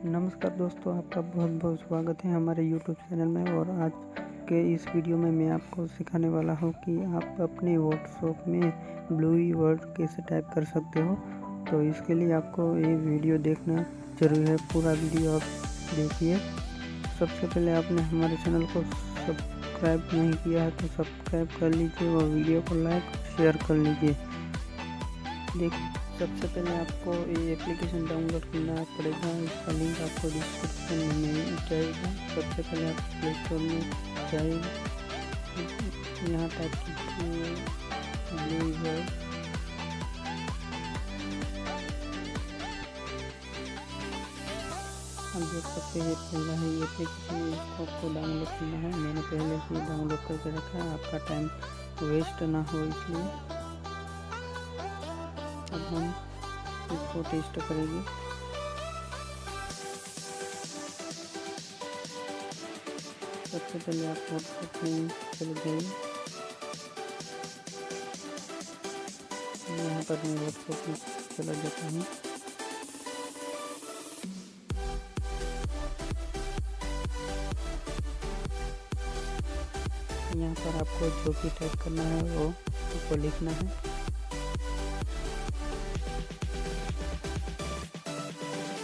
नमस्कार दोस्तों, आपका बहुत बहुत स्वागत है हमारे यूट्यूब चैनल में। और आज के इस वीडियो में मैं आपको सिखाने वाला हूं कि आप अपने व्हाट्सएप में ब्लूई वर्ड कैसे टाइप कर सकते हो। तो इसके लिए आपको ये वीडियो देखना जरूरी है, पूरा वीडियो आप देखिए। सबसे पहले आपने हमारे चैनल को सब्सक्राइब नहीं किया है तो सब्सक्राइब कर लीजिए और वीडियो को लाइक शेयर कर लीजिए। सबसे पहले आपको ये एप्लीकेशन डाउनलोड करना पड़ेगा। इसका लिंक आपको डिस्क्रिप्शन में मिल जाएगा। सबसे पहले आप प्ले स्टोर में जाइए, यहाँ टाइप कीजिए ब्लूई वर्ड। हम देख सकते हैं पहला है ये एप्लीकेशन, इसको आपको डाउनलोड करना है। मैंने पहले से डाउनलोड करके रखा है, आपका टाइम वेस्ट ना हो इसलिए। अब हम इसको टेस्ट करेंगे। सबसे पहले आप व्हाट्सएप में चले जाइए। यहाँ पर मैं व्हाट्सएप में चला जाता हूँ। यहाँ पर आपको जो भी टाइप करना है वो आपको लिखना है।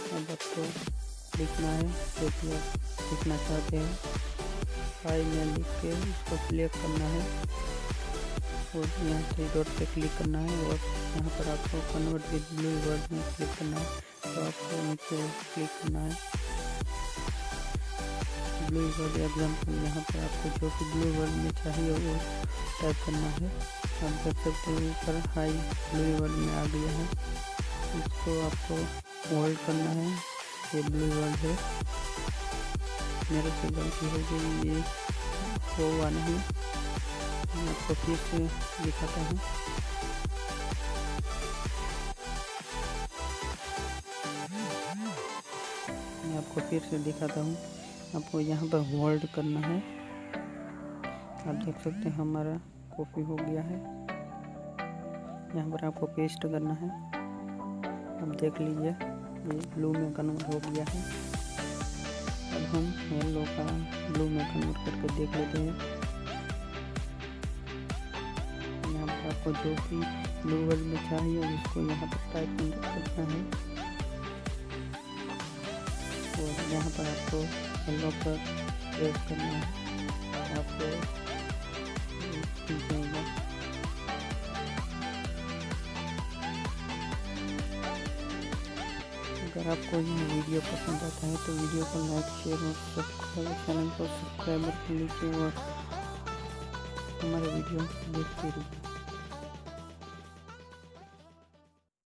अब आपको लिखना है जो कि आप लिखना चाहते हैं। फाइल में लिख के इसको सिलेक्ट करना है और यहाँ से डॉट पे क्लिक करना है और यहाँ पर आपको कन्वर्ट विद ब्लूई वर्ड में क्लिक करना है। तो आपको नीचे क्लिक करना है ब्लूई वर्ड एग्जाम्पल। यहाँ पर आपको जो कि ब्लू वर्ड में चाहिए वो टाइप करना है। आप देख सकते हैं ऊपर हाई ब्लूई वर्ड में आ गया है। इसको आपको होल्ड करना है। ये ब्लूई वर्ड है, मेरे से गलती हो गई, ये हुआ नहीं। मैं आपको फिर से दिखाता हूँ। मैं आपको फिर से दिखाता हूँ। आपको यहाँ पर होल्ड करना है। आप देख सकते हैं हमारा कॉपी हो गया है। यहाँ पर आपको पेस्ट करना है। अब देख लीजिए ये ब्लू में कन्वर्ट हो गया है। अब हम येलो का ब्लू में कन्वर्ट करके देख लेते हैं। यहाँ पर आपको जो भी ब्लू वर्ड में चाहिए उसको यहाँ पर टाइप करना है और यहाँ पर आपको येलो पर प्रेस करना है। आपको जाएगा। अगर आपको यह वीडियो पसंद आता है तो वीडियो को लाइक शेयर और सब्सक्राइब, चैनल को सब्सक्राइब कर लीजिए और हमारे वीडियो देखते रहिए।